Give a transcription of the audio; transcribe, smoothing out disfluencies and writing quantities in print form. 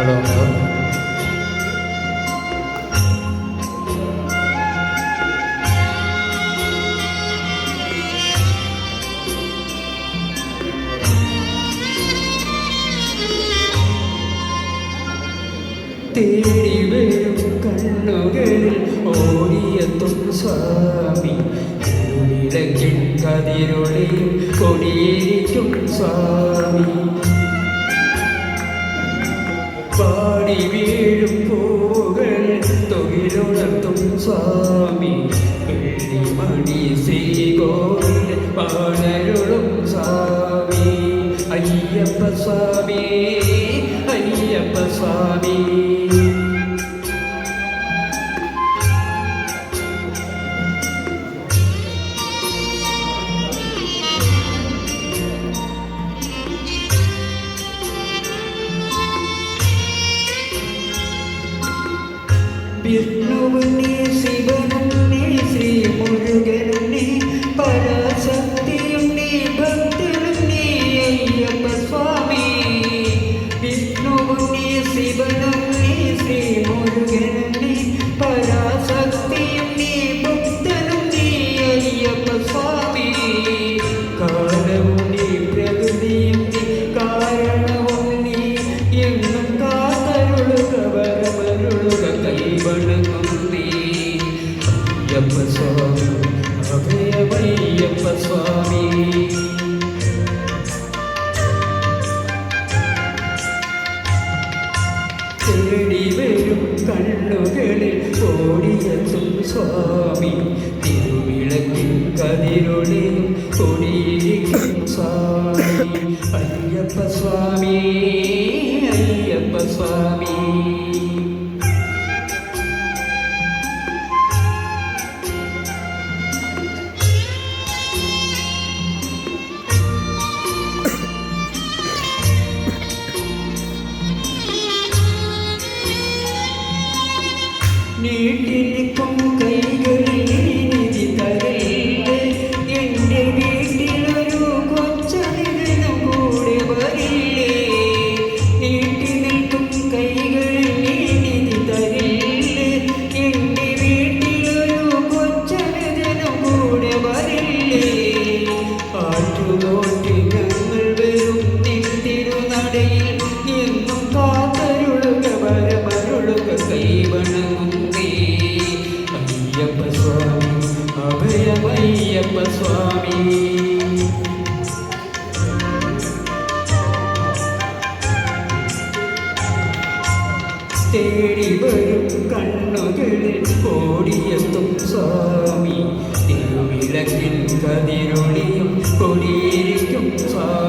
hello തേടി വരും കണ്ണുകളിൽ ഓടിയെത്തും സ്വാമി വിളക്കിൻ കതിരൊളിയും കൊടിയിരിക്കും സ്വാമി പാടി വീഴും പൂകളിൽ തൊഴിലുണർത്തും സ്വാമി വെള്ളിമണി ശ്രീകോവിൽ പാടരുളും സ്വാമി അയ്യപ്പ സ്വാമി അയ്യപ്പ സ്വാമി വിഷ്ണുവിനെ ശിവനുണ്ണി ശ്രീ മുരുകനുണ്ണി പരാശക്തിയുണ്ണി ഭക്തനുണ്ണി അയ്യപ്പ സ്വാമി വിഷ്ണുവിനെ ശിവനുണ്ണി ശ്രീ മുരുകനുണ്ണി പരാശക്തിയുണ്ണി ഭക്തനുണ്ണി അയ്യപ്പ സ്വാമി കാലമുണ്ണി പ്രകൃതിയുണ്ണി കാരണവുണ്ണി എന്നും കാത്തരുളുക വരമരുളുക കൈവണങ്ങുന്നേ അയ്യപ്പ സ്വാമി അഭയമയ്യപ്പ സ്വാമി തേടി വരും കണ്ണുകളിൽ ഓടിയെത്തും സ്വാമി തിരുവിളക്കിൻ കതിരൊളിയും കൊടിയിരിക്കും സ്വാമി അയ്യപ്പ സ്വാമി അയ്യപ്പ സ്വാമി നീട്ടിനിൽക്കും കൈകളിൽ നിധി തരയില്ലേ എൻ്റെ വീട്ടിലൊരു കൊച്ചതിനും കൂടെ വരില്ലേ നീട്ടി നിൽക്കും കൈകളിൽ നിധി തരയില്ലേ എൻ്റെ വീട്ടിലൊരു കൊച്ചതിനും കൂടെ വരില്ലേ ആറ്റുനോട്ടി ഞങ്ങൾ വരും തിരുനടയിൽ എന്നും കാത്തരുളുക വരമരുളുക കൈവണങ്ങും അയ്യപ്പ സ്വാമി അഭയമയ്യപ്പ സ്വാമി തേടി വരും കണ്ണുകളിൽ ഓടിയെത്തും സ്വാമി തിരുവിളക്കിൻ കതിരൊളിയും കൊടിയിരിക്കും സ്വാമി